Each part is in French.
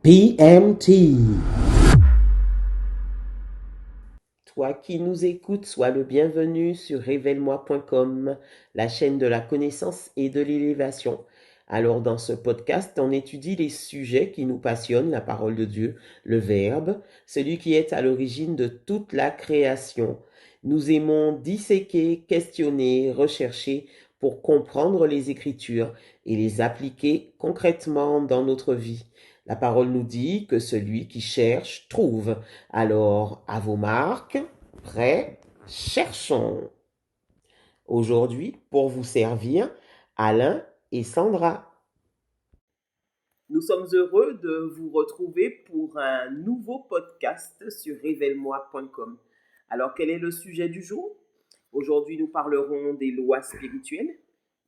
PMT. Toi qui nous écoutes, sois le bienvenu sur révèle-moi.com, la chaîne de la connaissance et de l'élévation. Alors dans ce podcast, on étudie les sujets qui nous passionnent, la parole de Dieu, le Verbe, celui qui est à l'origine de toute la création. Nous aimons disséquer, questionner, rechercher pour comprendre les Écritures et les appliquer concrètement dans notre vie. La parole nous dit que celui qui cherche trouve. Alors, à vos marques, prêts, cherchons. Aujourd'hui, pour vous servir, Alain et Sandra. Nous sommes heureux de vous retrouver pour un nouveau podcast sur révèle-moi.com. Alors, quel est le sujet du jour? Aujourd'hui, nous parlerons des lois spirituelles.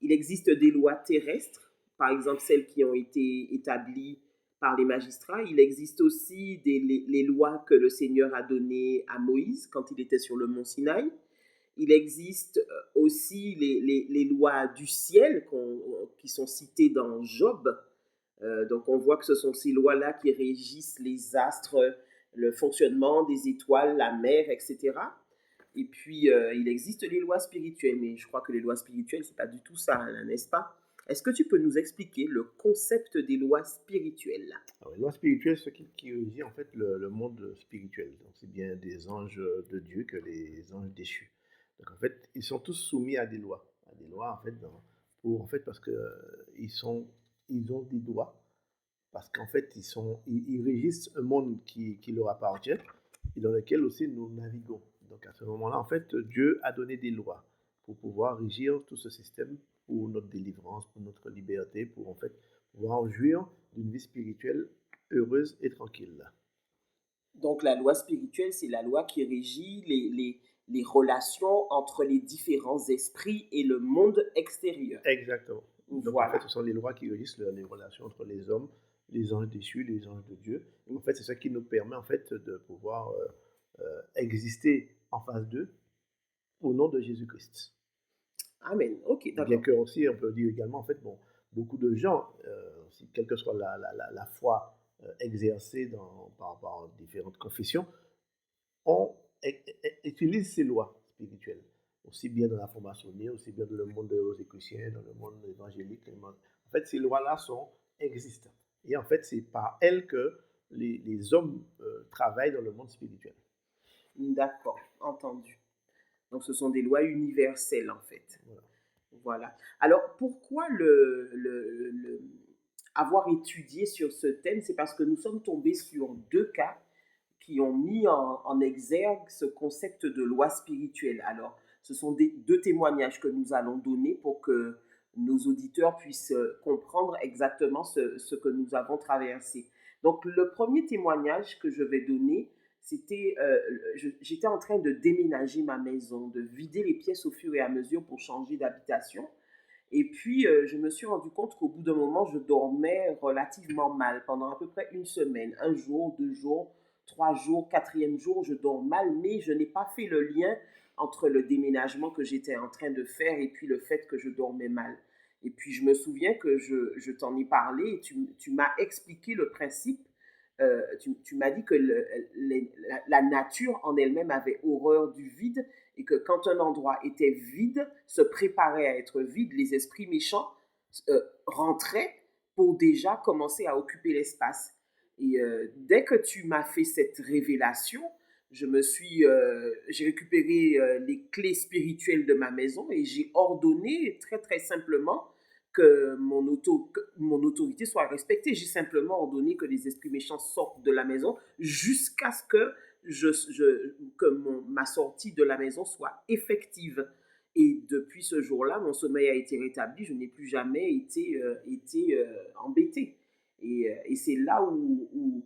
Il existe des lois terrestres, par exemple celles qui ont été établies par les magistrats. Il existe aussi les lois que le Seigneur a données à Moïse quand il était sur le mont Sinaï. Il existe aussi les lois du ciel qui sont citées dans Job. Donc on voit que ce sont ces lois-là qui régissent les astres, le fonctionnement des étoiles, la mer, etc. Et puis, il existe les lois spirituelles, mais je crois que les lois spirituelles, c'est pas du tout ça, hein, n'est-ce pas? Est-ce que tu peux nous expliquer le concept des lois spirituelles? Alors, les lois spirituelles, c'est ce qui régit en fait le monde spirituel. Donc, c'est bien des anges de Dieu que les anges déchus. Donc, en fait, ils sont tous soumis à des lois. À des lois, en fait, parce que ils ont des droits. Parce qu'en fait, ils régissent un monde qui leur appartient et dans lequel aussi nous naviguons. Donc, à ce moment-là, en fait, Dieu a donné des lois pour pouvoir régir tout ce système pour notre délivrance, pour notre liberté, pour en fait pouvoir en jouir d'une vie spirituelle heureuse et tranquille. Donc la loi spirituelle, c'est la loi qui régit les relations entre les différents esprits et le monde extérieur. Exactement. Donc Voilà. en fait, ce sont les lois qui régissent les relations entre les hommes, les anges déchus, les anges de Dieu. Et en fait, c'est ça qui nous permet en fait de pouvoir exister en face d'eux au nom de Jésus-Christ. Amen. Ok, d'accord. Bien que aussi, on peut dire également, en fait, beaucoup de gens, quelle que soit la foi exercée par rapport à différentes confessions, utilisent ces lois spirituelles, aussi bien dans la franc-maçonnerie, aussi bien dans le monde des rosicruciens, dans le monde évangélique. En fait, ces lois-là sont existantes. Et en fait, c'est par elles que les hommes travaillent dans le monde spirituel. D'accord, entendu. Donc, ce sont des lois universelles, en fait. Voilà. Alors, pourquoi avoir étudié sur ce thème? C'est parce que nous sommes tombés sur deux cas qui ont mis en exergue ce concept de loi spirituelle. Alors, ce sont deux témoignages que nous allons donner pour que nos auditeurs puissent comprendre exactement ce que nous avons traversé. Donc, le premier témoignage que je vais donner, c'était, j'étais en train de déménager ma maison, de vider les pièces au fur et à mesure pour changer d'habitation. Et puis, je me suis rendu compte qu'au bout d'un moment, je dormais relativement mal pendant à peu près une semaine. Un jour, 2 jours, 3 jours, quatrième jour, je dors mal, mais je n'ai pas fait le lien entre le déménagement que j'étais en train de faire et puis le fait que je dormais mal. Et puis, je me souviens que je t'en ai parlé et tu m'as expliqué le principe. Tu m'as dit que la nature en elle-même avait horreur du vide et que quand un endroit était vide, se préparait à être vide, les esprits méchants rentraient pour déjà commencer à occuper l'espace. Et dès que tu m'as fait cette révélation, j'ai récupéré les clés spirituelles de ma maison et j'ai ordonné très très simplement que mon autorité soit respectée. J'ai simplement ordonné que les esprits méchants sortent de la maison jusqu'à ce que ma sortie de la maison soit effective. Et depuis ce jour-là, mon sommeil a été rétabli. Je n'ai plus jamais été embêté. Et c'est là où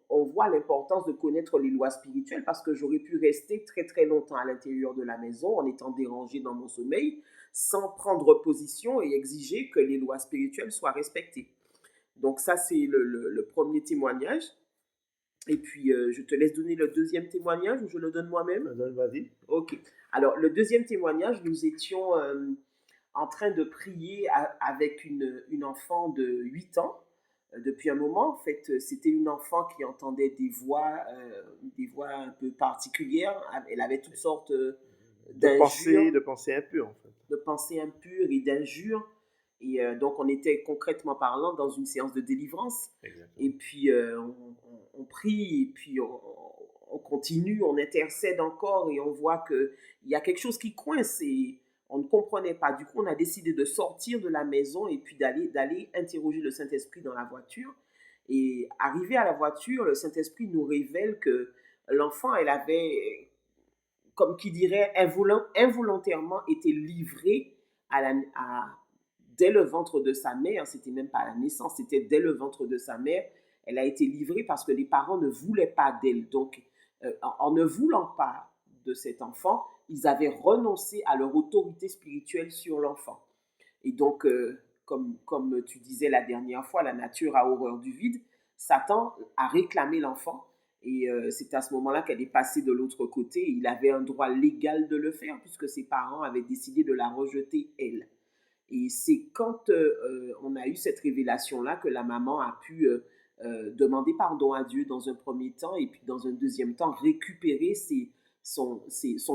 on voit l'importance de connaître les lois spirituelles parce que j'aurais pu rester très très longtemps à l'intérieur de la maison en étant dérangé dans mon sommeil sans prendre position et exiger que les lois spirituelles soient respectées. Donc ça, c'est le premier témoignage. Et puis, je te laisse donner le deuxième témoignage ou je le donne moi-même? Vas-y. Ok. Alors, le deuxième témoignage, nous étions en train de prier avec une enfant de 8 ans. Depuis un moment, en fait, c'était une enfant qui entendait des voix un peu particulières. Elle avait toutes sortes d'injures, De penser impur, en fait. de pensées impures et d'injures. Et donc, on était concrètement parlant dans une séance de délivrance. Exactement. Et puis, on prie, et puis on continue, on intercède encore, et on voit qu'il y a quelque chose qui coince, et on ne comprenait pas. Du coup, on a décidé de sortir de la maison et puis d'aller interroger le Saint-Esprit dans la voiture. Et arrivé à la voiture, le Saint-Esprit nous révèle que l'enfant, elle avait, comme qui dirait, involontairement été livrée dès le ventre de sa mère. C'était même pas à la naissance, c'était dès le ventre de sa mère. Elle a été livrée parce que les parents ne voulaient pas d'elle. Donc, en ne voulant pas de cet enfant, ils avaient renoncé à leur autorité spirituelle sur l'enfant. Et donc, comme tu disais la dernière fois, la nature a horreur du vide. Satan a réclamé l'enfant, et c'est à ce moment-là qu'elle est passée de l'autre côté. Il avait un droit légal de le faire puisque ses parents avaient décidé de la rejeter, elle. Et c'est quand on a eu cette révélation-là que la maman a pu demander pardon à Dieu dans un premier temps, et puis dans un deuxième temps récupérer son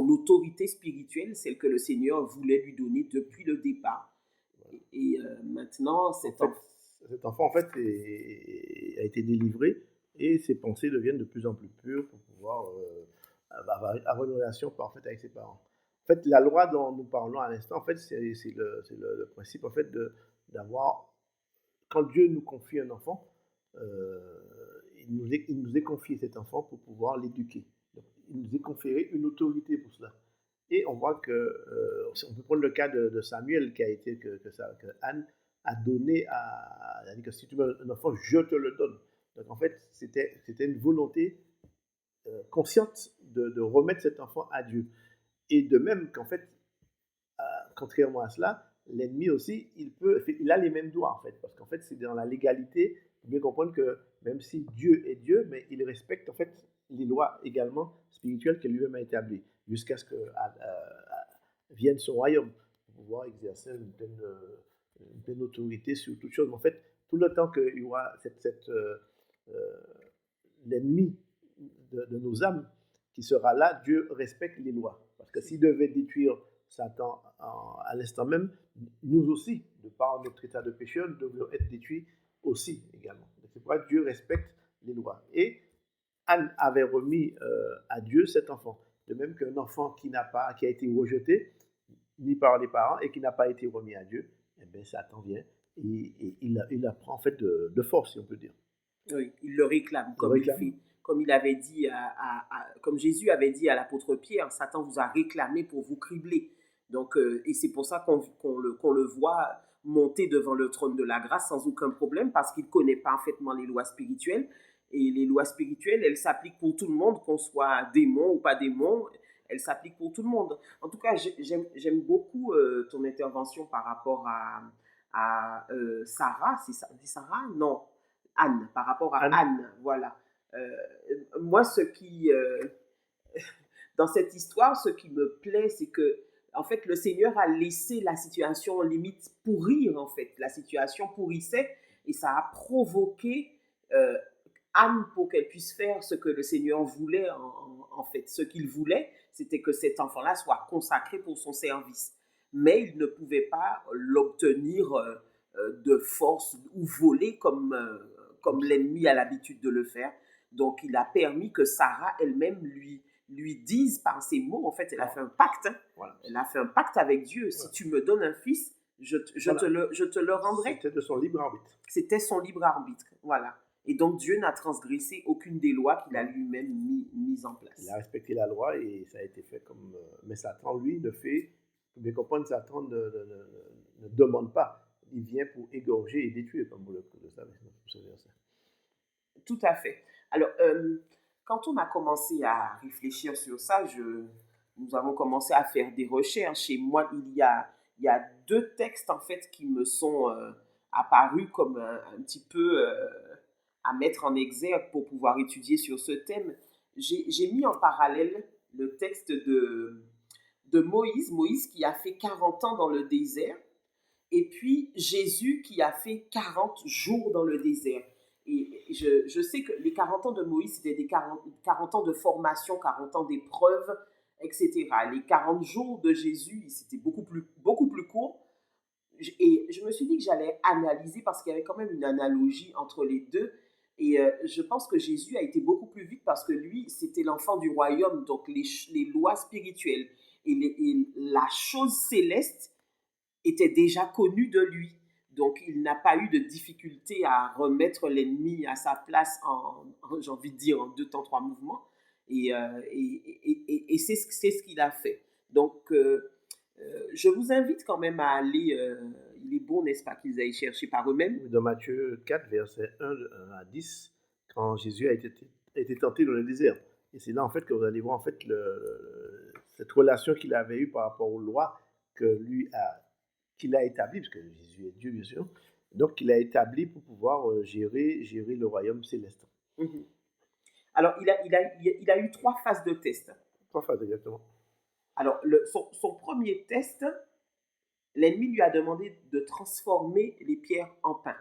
autorité spirituelle, celle que le Seigneur voulait lui donner depuis le départ. Et maintenant, cet enfant, en fait, a été délivré, et ses pensées deviennent de plus en plus pures pour pouvoir avoir une relation parfaite avec ses parents. En fait, la loi dont nous parlons à l'instant, en fait, c'est le principe, en fait, d'avoir, quand Dieu nous confie un enfant, il nous est confié cet enfant pour pouvoir l'éduquer. Donc, il nous est conféré une autorité pour cela. Et on voit que, on peut prendre le cas de Samuel, qui a été, que Anne a donné elle a dit que si tu veux un enfant, je te le donne. Donc en fait, c'était une volonté consciente de remettre cet enfant à Dieu. Et de même qu'en fait, contrairement à cela, l'ennemi aussi, il a les mêmes droits, en fait, parce qu'en fait, c'est dans la légalité. Il faut bien comprendre que même si Dieu est Dieu, mais il respecte en fait les lois également spirituelles que lui-même a établies, jusqu'à ce que vienne son royaume, pour pouvoir exercer une pleine autorité sur toute chose. Mais en fait, tout le temps qu'il y aura l'ennemi de nos âmes qui sera là, Dieu respecte les lois. Parce que s'il devait détruire Satan à l'instant même, nous aussi, de par notre état de péché, nous devons être détruits aussi également. C'est pourquoi Dieu respecte les lois. Et Anne avait remis à Dieu cet enfant. De même qu'un enfant qui a été rejeté, ni par les parents, et qui n'a pas été remis à Dieu, eh bien, Satan vient et il apprend en fait de force, si on peut dire. Oui, il le réclame, comme il avait dit comme Jésus avait dit à l'apôtre Pierre, Satan vous a réclamé pour vous cribler. Donc, et c'est pour ça qu'on le voit monter devant le trône de la grâce sans aucun problème, parce qu'il connaît parfaitement les lois spirituelles. Et les lois spirituelles, elles s'appliquent pour tout le monde, qu'on soit démon ou pas démon, elles s'appliquent pour tout le monde. En tout cas, j'aime beaucoup ton intervention par rapport à Sarah. C'est ça, Sarah? Non, Anne, par rapport à Anne, voilà. Moi, dans cette histoire, ce qui me plaît, c'est que, en fait, le Seigneur a laissé la situation limite pourrir, en fait. La situation pourrissait, et ça a provoqué Anne pour qu'elle puisse faire ce que le Seigneur voulait, en fait. Ce qu'il voulait, c'était que cet enfant-là soit consacré pour son service. Mais il ne pouvait pas l'obtenir de force ou voler comme l'ennemi a l'habitude de le faire. Donc, il a permis que Sarah elle-même lui dise par ses mots, en fait, elle a fait un pacte. Hein. Voilà. Elle a fait un pacte avec Dieu. Voilà. Si tu me donnes un fils, je te le rendrai. C'était de son libre arbitre. C'était son libre arbitre, voilà. Et donc, Dieu n'a transgressé aucune des lois qu'il a lui-même mises en place. Il a respecté la loi et ça a été fait comme... mais Satan, lui, ne fait... Vous devez comprendre, Satan ne demande pas. Il vient pour égorger et détruire, comme vous le savez. Tout à fait. Alors, quand on a commencé à réfléchir sur ça, nous avons commencé à faire des recherches. Et moi, il y a deux textes, en fait, qui me sont apparus comme un petit peu à mettre en exergue pour pouvoir étudier sur ce thème. J'ai mis en parallèle le texte de Moïse, Moïse qui a fait 40 ans dans le désert, et puis Jésus qui a fait 40 jours dans le désert. Et je sais que les 40 ans de Moïse, c'était des 40 ans de formation, 40 ans d'épreuves, etc. Les 40 jours de Jésus, c'était beaucoup plus court. Et je me suis dit que j'allais analyser parce qu'il y avait quand même une analogie entre les deux. Et je pense que Jésus a été beaucoup plus vite parce que lui, c'était l'enfant du royaume, donc les lois spirituelles et la chose céleste était déjà connu de lui. Donc, il n'a pas eu de difficulté à remettre l'ennemi à sa place j'ai envie de dire, en 2 temps, 3 mouvements. Et c'est ce qu'il a fait. Donc, je vous invite quand même à aller, il est bon, n'est-ce pas, qu'ils aillent chercher par eux-mêmes. Dans Matthieu 4, versets 1 à 10, quand Jésus a été tenté dans le désert. Et c'est là, en fait, que vous allez voir, en fait, cette relation qu'il avait eue par rapport aux lois qu'il a établies, parce que Jésus est Dieu, bien sûr, donc qu'il a établi pour pouvoir gérer le royaume céleste. Mhm. Alors, il a eu 3 phases de test. 3 phases, exactement. Alors, son premier test, l'ennemi lui a demandé de transformer les pierres en pain.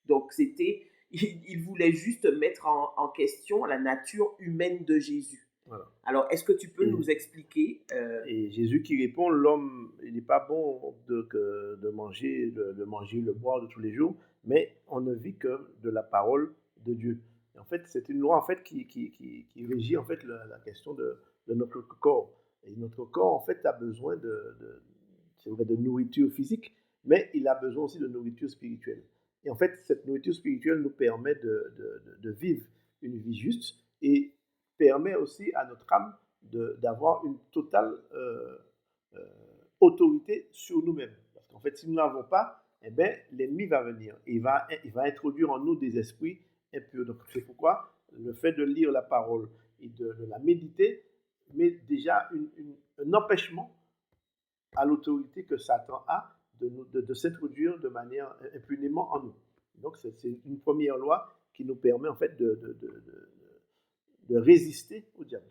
Donc, il voulait juste mettre en question la nature humaine de Jésus. Voilà. Alors, est-ce que tu peux nous expliquer Et Jésus qui répond, l'homme, il n'est pas bon de manger, le boire de tous les jours, mais on ne vit que de la parole de Dieu. Et en fait, c'est une loi en fait qui régit en fait la question de notre corps. Et notre corps en fait a besoin c'est vrai, de nourriture physique, mais il a besoin aussi de nourriture spirituelle. Et en fait, cette nourriture spirituelle nous permet de vivre une vie juste et permet aussi à notre âme d'avoir une totale autorité sur nous-mêmes. Parce qu'en fait, si nous ne l'avons pas, eh bien, l'ennemi va venir et il va introduire en nous des esprits impurs. Donc, c'est pourquoi le fait de lire la parole et de la méditer met déjà un empêchement à l'autorité que Satan a de s'introduire de manière impunément en nous. Donc, c'est une première loi qui nous permet en fait de résister au diable.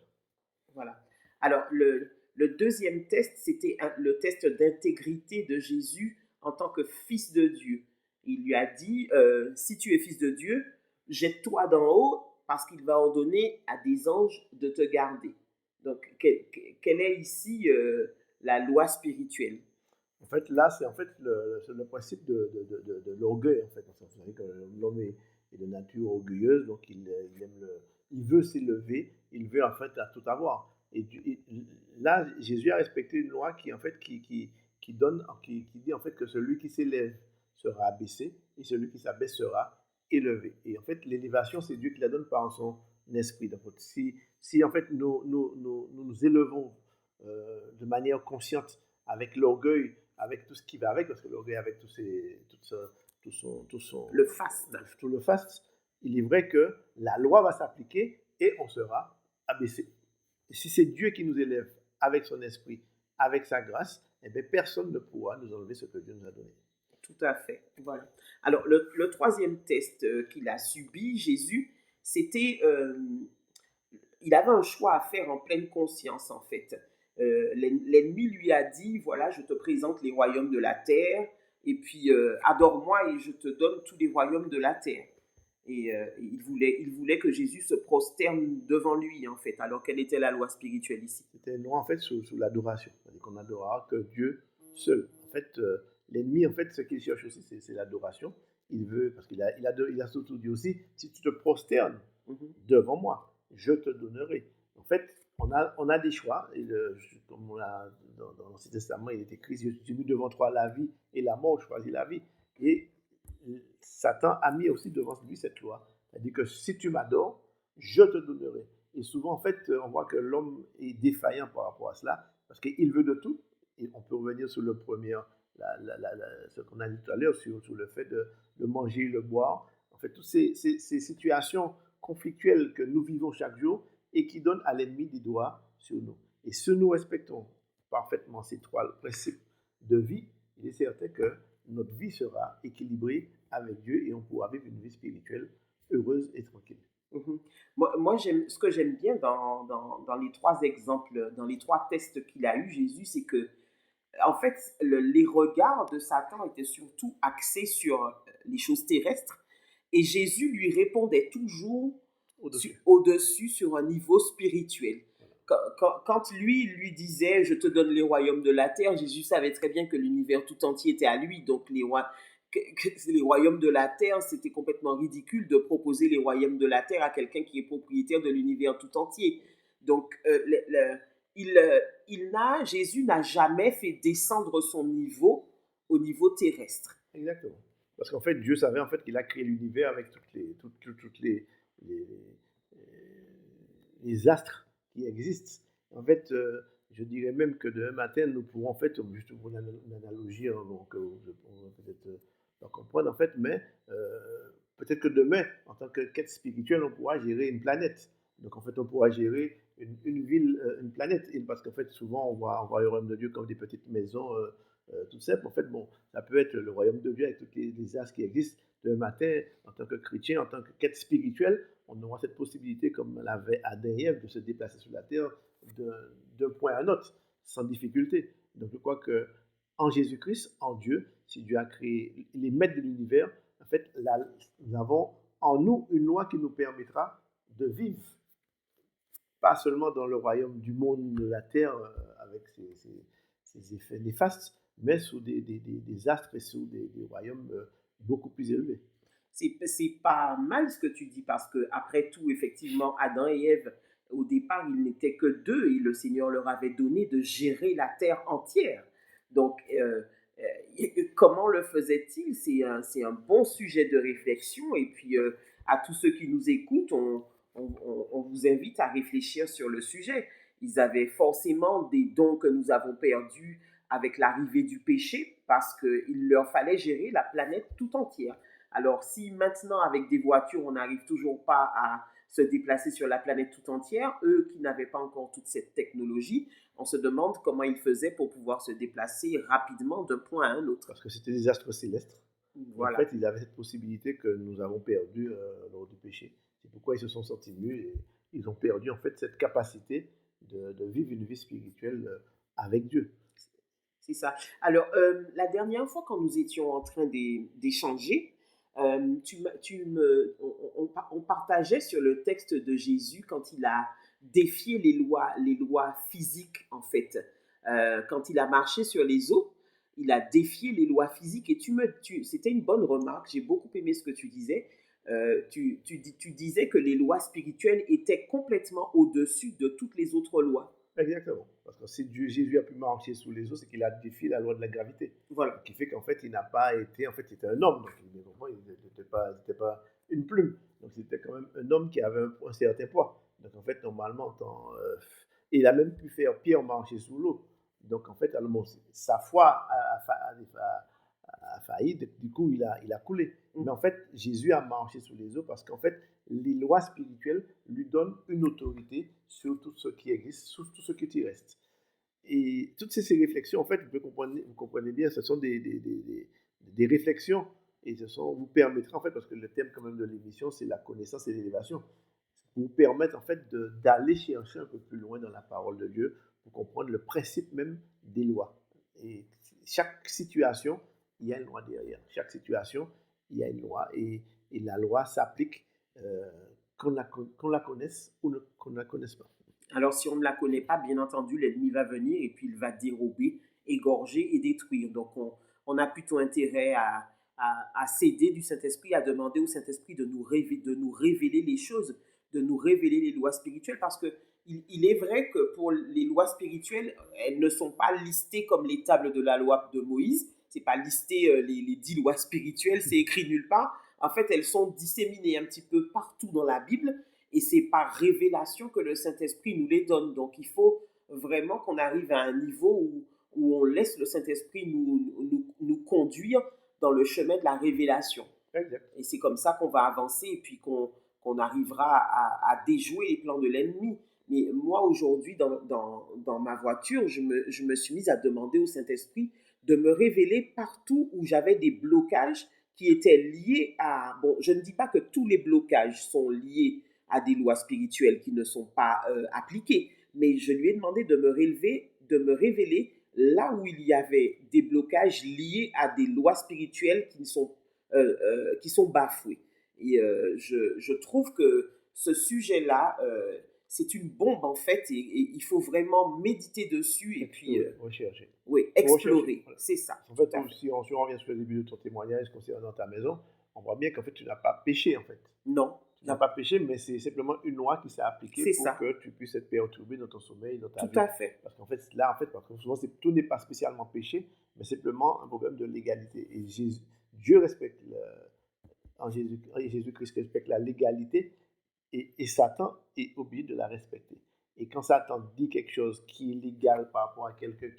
Voilà. Alors, le deuxième test, c'était le test d'intégrité de Jésus en tant que fils de Dieu. Il lui a dit, si tu es fils de Dieu, jette-toi d'en haut parce qu'il va ordonner à des anges de te garder. Donc, quelle est ici la loi spirituelle? En fait, là, c'est en fait le principe de l'orgueil. En fait, vous savez que l'homme est de nature orgueilleuse, donc il veut s'élever, il veut en fait tout avoir. Et là, Jésus a respecté une loi qui en fait qui dit en fait que celui qui s'élève sera abaissé et celui qui s'abaisse sera élevé. Et en fait, l'élévation, c'est Dieu qui la donne par son esprit. Donc, si en fait nous élevons de manière consciente avec l'orgueil, avec tout ce qui va avec, parce que l'orgueil avec tout le faste. Tout le faste, il est vrai que la loi va s'appliquer et on sera abaissé. Et si c'est Dieu qui nous élève avec son esprit, avec sa grâce, eh bien, personne ne pourra nous enlever ce que Dieu nous a donné. Tout à fait. Voilà. Alors, le troisième test qu'il a subi, Jésus, c'était... il avait un choix à faire en pleine conscience, en fait. L'ennemi lui a dit, voilà, je te présente les royaumes de la terre, et puis adore-moi et je te donne tous les royaumes de la terre. Et il voulait que Jésus se prosterne devant lui, en fait. Alors, quelle était la loi spirituelle ici? C'était une loi, en fait, sous l'adoration. C'est-à-dire qu'on adorera que Dieu seul. En fait, l'ennemi, en fait, ce qu'il cherche aussi, c'est l'adoration. Il veut, parce qu'il a surtout dit aussi, si tu te prosternes devant moi, je te donnerai. En fait, on a des choix. Et comme dans l'Ancien Testament, il est écrit, j'ai mis devant toi la vie et la mort, je choisis la vie. Et Satan a mis aussi devant lui cette loi. C'est-à-dire que si tu m'adores, je te donnerai. Et souvent, en fait, on voit que l'homme est défaillant par rapport à cela, parce qu'il veut de tout. Et on peut revenir sur le premier, ce qu'on a dit tout à l'heure, sur le fait de manger, le boire. En fait, toutes ces situations conflictuelles que nous vivons chaque jour et qui donnent à l'ennemi des droits sur nous. Et si nous respectons parfaitement ces 3 principes de vie, il est certain que notre vie sera équilibrée avec Dieu et on pourra vivre une vie spirituelle heureuse et tranquille. Mhm. Moi ce que j'aime bien dans les trois exemples, dans les trois tests qu'il a eu, Jésus, c'est que, en fait, les regards de Satan étaient surtout axés sur les choses terrestres et Jésus lui répondait toujours Au-dessus. au-dessus sur un niveau spirituel. Voilà. Quand lui, il lui disait, je te donne les royaumes de la terre, Jésus savait très bien que l'univers tout entier était à lui, donc que les royaumes de la terre, c'était complètement ridicule de proposer les royaumes de la terre à quelqu'un qui est propriétaire de l'univers tout entier. Donc, il, euh, Jésus n'a jamais fait descendre son niveau au niveau terrestre. Exactement. Parce qu'en fait, Dieu savait en fait qu'il a créé l'univers avec toutes les, les astres qui existent. En fait, je dirais même que demain matin, nous pourrons, en fait, juste pour une analogie, hein, donc, on va peut-être pas comprendre, en fait, mais peut-être que demain, en tant que quête spirituelle, on pourra gérer une planète. Donc, en fait, on pourra gérer une ville, une planète. Et parce qu'en fait, souvent, on voit le royaume de Dieu comme des petites maisons toutes simples. En fait, bon, ça peut être le royaume de Dieu avec tous les astres qui existent. Demain matin, en tant que chrétien, en tant que quête spirituelle, on aura cette possibilité, comme l'avait Adam et Ève, de se déplacer sur la terre d'un point à un autre, sans difficulté. Donc je crois que en Jésus-Christ, en Dieu, si Dieu a créé les maîtres de l'univers, en fait, là, nous avons en nous une loi qui nous permettra de vivre, pas seulement dans le royaume du monde de la terre avec ses effets néfastes, mais sous des astres et sous des royaumes beaucoup plus élevés. C'est pas mal ce que tu dis parce que après tout, effectivement, Adam et Ève, au départ, ils n'étaient que deux et le Seigneur leur avait donné de gérer la terre entière. Donc, comment le faisait-il? C'est un bon sujet de réflexion et puis à tous ceux qui nous écoutent, on vous invite à réfléchir sur le sujet. Ils avaient forcément des dons que nous avons perdus avec l'arrivée du péché parce qu'il leur fallait gérer la planète tout entière. Alors, si maintenant, avec des voitures, on n'arrive toujours pas à se déplacer sur la planète tout entière, eux qui n'avaient pas encore toute cette technologie, on se demande comment ils faisaient pour pouvoir se déplacer rapidement d'un point à un autre. Parce que c'était des astres célestes. Et en Voilà. fait, ils avaient cette possibilité que nous avons perdue lors du péché. C'est pourquoi ils se sont sentis nus et ils ont perdu en fait cette capacité de vivre une vie spirituelle avec Dieu. C'est ça. Alors, la dernière fois, quand nous étions en train d'échanger, on partageait sur le texte de Jésus quand il a défié les lois physiques, en fait. Quand il a marché sur les eaux, il a défié les lois physiques. Et c'était une bonne remarque. J'ai beaucoup aimé ce que tu disais. Tu disais que les lois spirituelles étaient complètement au-dessus de toutes les autres lois. Exactement. Parce que si Dieu, Jésus a pu marcher sous les eaux, c'est qu'il a défié la loi de la gravité. Voilà. Qui fait qu'en fait, il n'a pas été, en fait, c'était un homme. Donc, il n'était pas une plume. Donc, c'était quand même un homme qui avait un certain poids. Donc, en fait, normalement, il a même pu faire Pierre marcher sous l'eau. Donc, en fait, alors, sa foi a failli, du coup, il a coulé. Mais en fait, Jésus a marché sous les eaux parce qu'en fait, les lois spirituelles lui donnent une autorité sur tout ce qui existe, sur tout ce qui reste. Et toutes ces réflexions, en fait, vous comprenez bien, ce sont des réflexions et vous permettra, en fait, parce que le thème quand même de l'émission, c'est la connaissance et l'élévation, vous permettre, en fait, d'aller chercher un peu plus loin dans la parole de Dieu pour comprendre le principe même des lois. Et chaque situation, il y a une loi derrière. Chaque situation, il y a une loi. Et la loi s'applique qu'on la connaisse ou qu'on ne la connaisse pas. Alors, si on ne la connaît pas, bien entendu, l'ennemi va venir et puis il va dérober, égorger et détruire. Donc, on a plutôt intérêt à céder du Saint-Esprit, à demander au Saint-Esprit de nous révéler les choses, de nous révéler les lois spirituelles, parce que il est vrai que pour les lois spirituelles, elles ne sont pas listées comme les tables de la loi de Moïse. C'est pas listé les 10 lois spirituelles, c'est écrit nulle part. En fait, elles sont disséminées un petit peu partout dans la Bible et c'est par révélation que le Saint-Esprit nous les donne. Donc, il faut vraiment qu'on arrive à un niveau où on laisse le Saint-Esprit nous conduire dans le chemin de la révélation. Exact. Et c'est comme ça qu'on va avancer et puis qu'on arrivera à déjouer les plans de l'ennemi. Mais moi, aujourd'hui, dans ma voiture, je me suis mise à demander au Saint-Esprit de me révéler partout où j'avais des blocages qui étaient liés à... Bon, je ne dis pas que tous les blocages sont liés à des lois spirituelles qui ne sont pas appliquées. Mais je lui ai demandé de me révéler là où il y avait des blocages liés à des lois spirituelles qui sont bafouées. Et je trouve que ce sujet-là, c'est une bombe en fait, et il faut vraiment méditer dessus et puis rechercher. oui, Rechercher. explorer. Voilà. C'est ça. En Tout fait, à fait. si on revient sur le début de ton témoignage concernant ta maison, on voit bien qu'en fait, tu n'as pas péché, en fait. Non, Tu n'as pas péché, mais c'est simplement une loi qui s'est appliquée c'est pour ça. que tu puisses être perturbé dans ton sommeil, dans ta Tout vie. à fait. Parce qu'en fait, là, en fait, parce que souvent, tout n'est pas spécialement péché, mais simplement un problème de légalité. Et Dieu respecte, Jésus-Christ respecte la légalité et Satan est obligé de la respecter. Et quand Satan dit quelque chose qui est légal par rapport à quelqu'un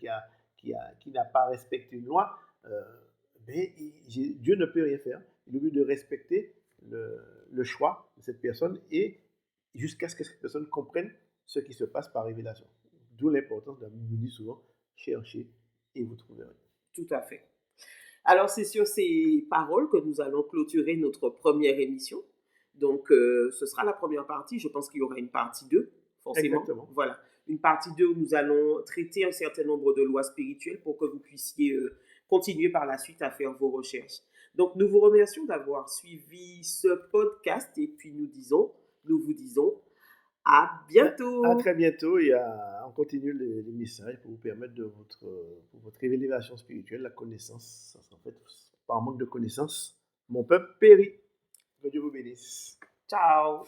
qui n'a pas respecté une loi, ben, Dieu ne peut rien faire. Il est obligé de respecter le choix de cette personne et jusqu'à ce que cette personne comprenne ce qui se passe par révélation. D'où l'importance de la Bible nous dit souvent, cherchez et vous trouverez. Tout à fait. Alors, c'est sur ces paroles que nous allons clôturer notre première émission. Donc, ce sera la première partie. Je pense qu'il y aura une partie 2, forcément. Exactement. Voilà. Une partie 2 où nous allons traiter un certain nombre de lois spirituelles pour que vous puissiez continuer par la suite à faire vos recherches. Donc, nous vous remercions d'avoir suivi ce podcast et puis nous vous disons à bientôt. À très bientôt et on continue les messages pour vous permettre pour votre révélation spirituelle, la connaissance. En fait, par manque de connaissance, mon peuple périt. Que Dieu vous bénisse. Ciao.